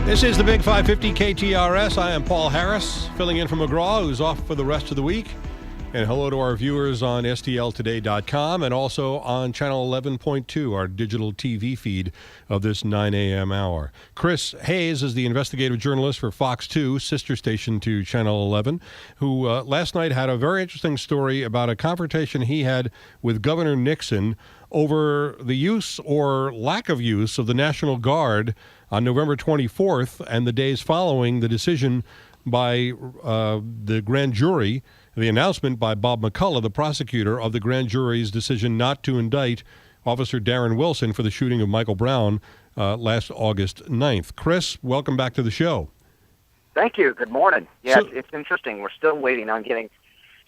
This is the Big 550 KTRS. I am Paul Harris, filling in for McGraw, who's off for the rest of the week. And hello to our viewers on STLtoday.com and also on Channel 11.2, our digital TV feed of this 9 a.m. hour. Chris Hayes is the investigative journalist for Fox 2, sister station to Channel 11, who last night had a very interesting story about a confrontation he had with Governor Nixon over the use or lack of use of the National Guard on November 24th and the days following the decision by the grand jury, the announcement by Bob McCullough, the prosecutor, of the grand jury's decision not to indict Officer Darren Wilson for the shooting of Michael Brown last August 9th. Chris, welcome back to the show. Thank you. Good morning. Yeah, it's interesting. We're still waiting on getting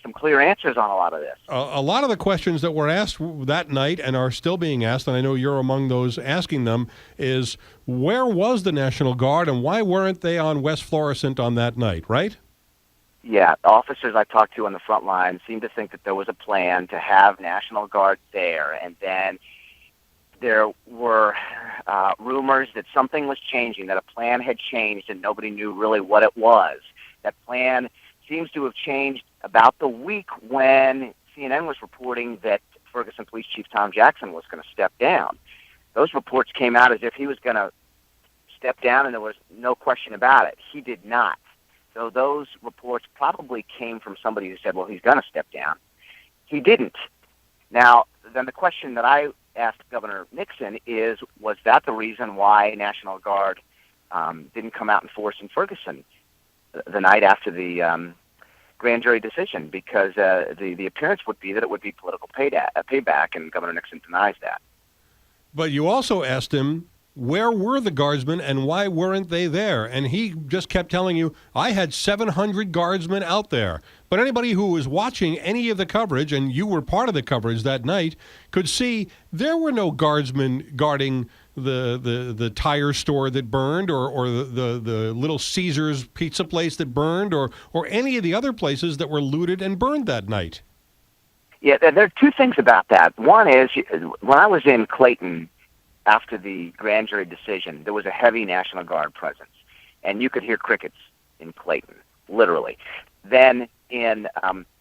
some clear answers on a lot of this. A lot of the questions that were asked that night and are still being asked, and I know you're among those asking them, is where was the National Guard and why weren't they on West Florissant on that night, right? Yeah, officers I talked to on the front line seemed to think that there was a plan to have National Guard there, and then there were rumors that something was changing, that a plan had changed and nobody knew really what it was. That plan seems to have changed about the week when CNN was reporting that Ferguson Police Chief Tom Jackson was going to step down. Those reports came out as if he was going to step down, and there was no question about it. He did not. So those reports probably came from somebody who said, well, he's going to step down. He didn't. Now, then the question that I asked Governor Nixon is, was that the reason why National Guard didn't come out in force in Ferguson the night after the grand jury decision? Because the appearance would be that it would be political payback, and Governor Nixon denies that. But you also asked him, where were the guardsmen and why weren't they there? And he just kept telling you, I had 700 guardsmen out there. But anybody who was watching any of the coverage, and you were part of the coverage that night, could see there were no guardsmen guarding the tire store that burned or the Little Caesars pizza place that burned or any of the other places that were looted and burned that night. Yeah, there are two things about that. One is, when I was in Clayton after the grand jury decision, there was a heavy National Guard presence, and you could hear crickets in Clayton, literally. Then in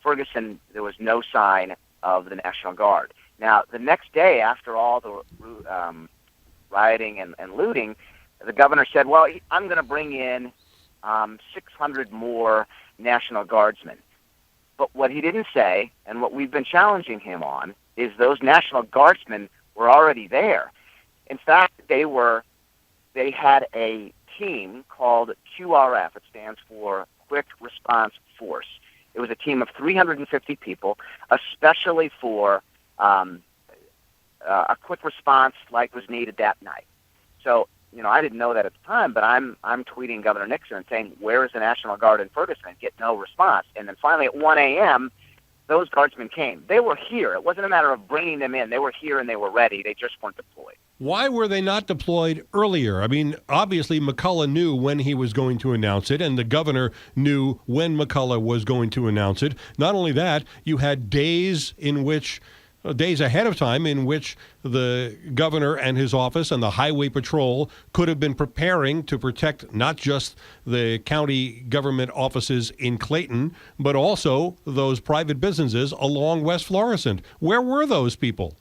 Ferguson, there was no sign of the National Guard. Now, the next day, after all the rioting and looting, the governor said, well, I'm going to bring in 600 more National Guardsmen. But what he didn't say, and what we've been challenging him on, is those National Guardsmen were already there. In fact, they had a team called QRF. It stands for Quick Response Force. It was a team of 350 people, especially for a quick response like was needed that night. So, I didn't know that at the time, but I'm tweeting Governor Nixon and saying, where is the National Guard in Ferguson? And get no response. And then finally at 1 a.m., those guardsmen came. They were here. It wasn't a matter of bringing them in. They were here and they were ready. They just weren't deployed. Why were they not deployed earlier? I mean, obviously McCullough knew when he was going to announce it, and the governor knew when McCullough was going to announce it. Not only that, you had days ahead of time in which the governor and his office and the highway patrol could have been preparing to protect not just the county government offices in Clayton, but also those private businesses along West Florissant. Where were those people?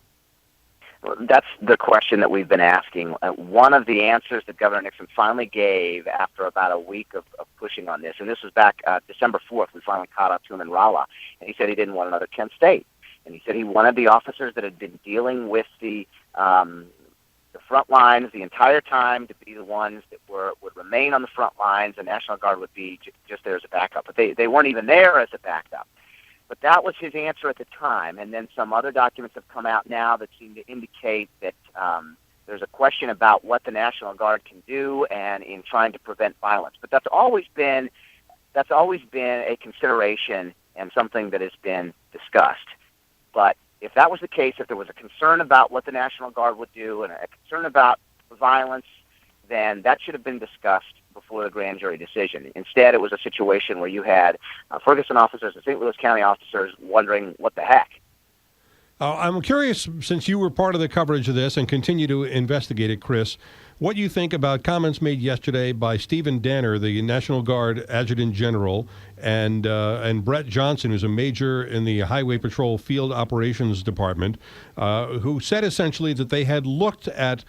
That's the question that we've been asking. One of the answers that Governor Nixon finally gave after about a week of pushing on this, and this was back December 4th, we finally caught up to him in Rolla, and he said he didn't want another 10th state. And he said he wanted the officers that had been dealing with the front lines the entire time to be the ones that would remain on the front lines. The National Guard would be just there as a backup. But they weren't even there as a backup. But that was his answer at the time. And then some other documents have come out now that seem to indicate that there's a question about what the National Guard can do and in trying to prevent violence. But that's always been a consideration and something that has been discussed. But if that was the case, if there was a concern about what the National Guard would do and a concern about violence, then that should have been discussed before the grand jury decision. Instead, it was a situation where you had Ferguson officers and St. Louis County officers wondering what the heck. I'm curious, since you were part of the coverage of this and continue to investigate it, Chris, what you think about comments made yesterday by Stephen Danner, the National Guard Adjutant General, and Brett Johnson, who's a major in the Highway Patrol Field Operations Department, who said essentially that they had looked at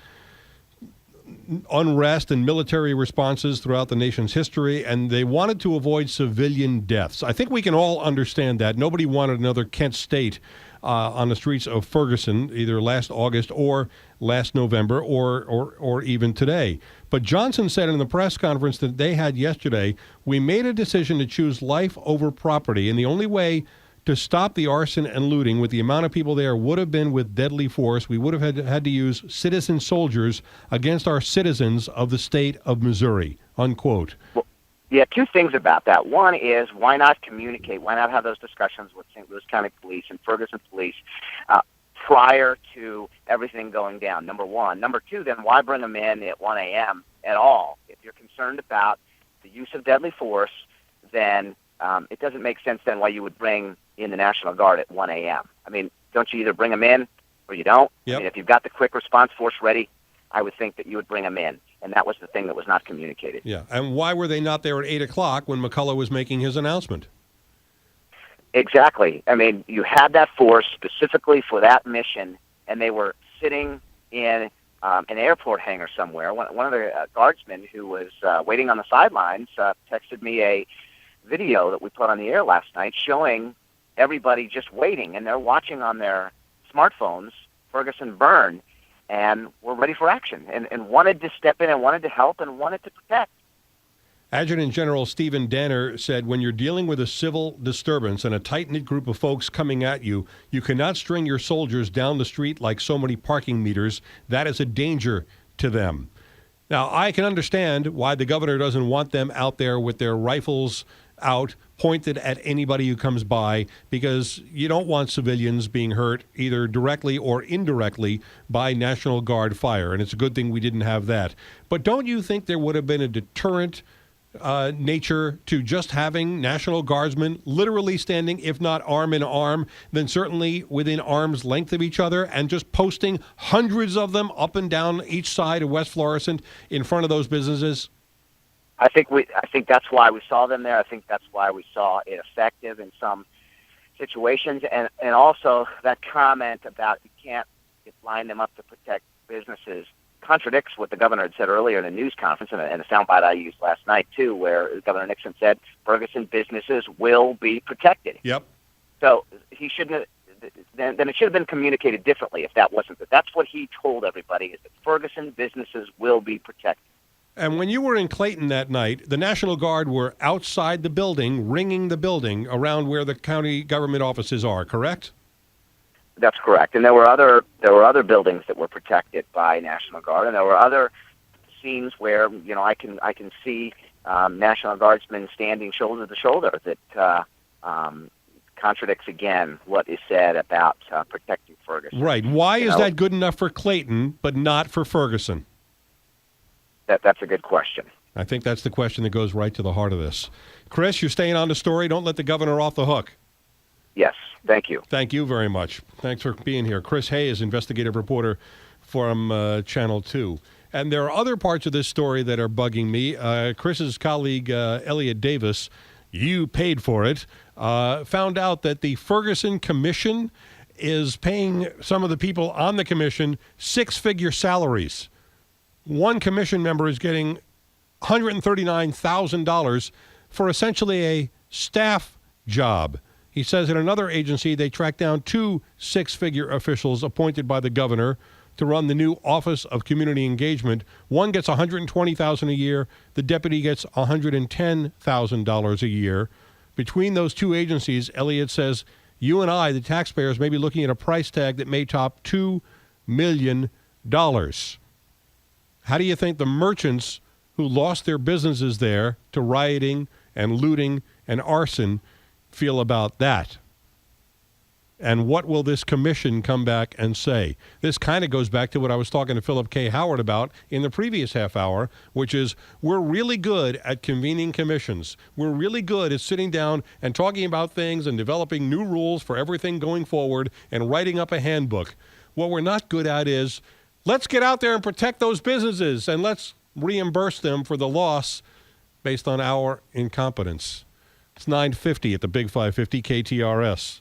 unrest and military responses throughout the nation's history, and they wanted to avoid civilian deaths. I think we can all understand that. Nobody wanted another Kent State on the streets of Ferguson, either last August or last November or even today. But Johnson said in the press conference that they had yesterday, we made a decision to choose life over property, and the only way to stop the arson and looting with the amount of people there would have been with deadly force. We would have had to use citizen soldiers against our citizens of the state of Missouri, unquote. Well, yeah, two things about that. One is, why not communicate? Why not have those discussions with St. Louis County Police and Ferguson Police prior to everything going down, number one. Number two, then why bring them in at 1 a.m. at all? If you're concerned about the use of deadly force, then it doesn't make sense then why you would bring in the National Guard at 1 a.m. I mean, don't you either bring them in or you don't? Yep. I mean, if you've got the quick response force ready, I would think that you would bring them in. And that was the thing that was not communicated. Yeah, and why were they not there at 8 o'clock when McCullough was making his announcement? Exactly. I mean, you had that force specifically for that mission, and they were sitting in an airport hangar somewhere. One of the guardsmen who was waiting on the sidelines texted me a video that we put on the air last night showing everybody just waiting, and they're watching on their smartphones Ferguson burn, and were ready for action, and wanted to step in and wanted to help and wanted to protect. Adjutant General Stephen Danner said, when you're dealing with a civil disturbance and a tight-knit group of folks coming at you, you cannot string your soldiers down the street like so many parking meters. That is a danger to them. Now, I can understand why the governor doesn't want them out there with their rifles out, pointed at anybody who comes by, because you don't want civilians being hurt either directly or indirectly by National Guard fire, and it's a good thing we didn't have that. But don't you think there would have been a deterrent nature to just having National Guardsmen literally standing, if not arm in arm, then certainly within arm's length of each other, and just posting hundreds of them up and down each side of West Florissant in front of those businesses? I think that's why we saw them there. I think that's why we saw it effective in some situations, and also that comment about you can't line them up to protect businesses contradicts what the governor had said earlier in a news conference and a soundbite I used last night too, where Governor Nixon said Ferguson businesses will be protected. Yep. So he shouldn't have, then it should have been communicated differently if that wasn't. But that's what he told everybody, is that Ferguson businesses will be protected. And when you were in Clayton that night, the National Guard were outside the building, ringing the building around where the county government offices are, correct? That's correct. And there were other buildings that were protected by National Guard, and there were other scenes where, you know, I can see National Guardsmen standing shoulder to shoulder that contradicts again what is said about protecting Ferguson. Right. Why is that good enough for Clayton but not for Ferguson? That's a good question. I think that's the question that goes right to the heart of this. Chris, you're staying on the story. Don't let the governor off the hook. Yes. Thank you. Thank you very much. Thanks for being here. Chris Hayes, investigative reporter from Channel 2. And there are other parts of this story that are bugging me. Chris's colleague, Elliot Davis, you paid for it, found out that the Ferguson Commission is paying some of the people on the commission six-figure salaries. One commission member is getting $139,000 for essentially a staff job. He says in another agency they tracked down two six-figure officials appointed by the governor to run the new Office of Community Engagement. One gets $120,000 a year. The deputy gets $110,000 a year. Between those two agencies, Elliott says, you and I, the taxpayers, may be looking at a price tag that may top $2 million. How do you think the merchants who lost their businesses there to rioting and looting and arson feel about that? And what will this commission come back and say? This kind of goes back to what I was talking to Philip K. Howard about in the previous half hour, which is we're really good at convening commissions. We're really good at sitting down and talking about things and developing new rules for everything going forward and writing up a handbook. What we're not good at is let's get out there and protect those businesses, and let's reimburse them for the loss based on our incompetence. It's 9:50 at the Big 550 KTRS.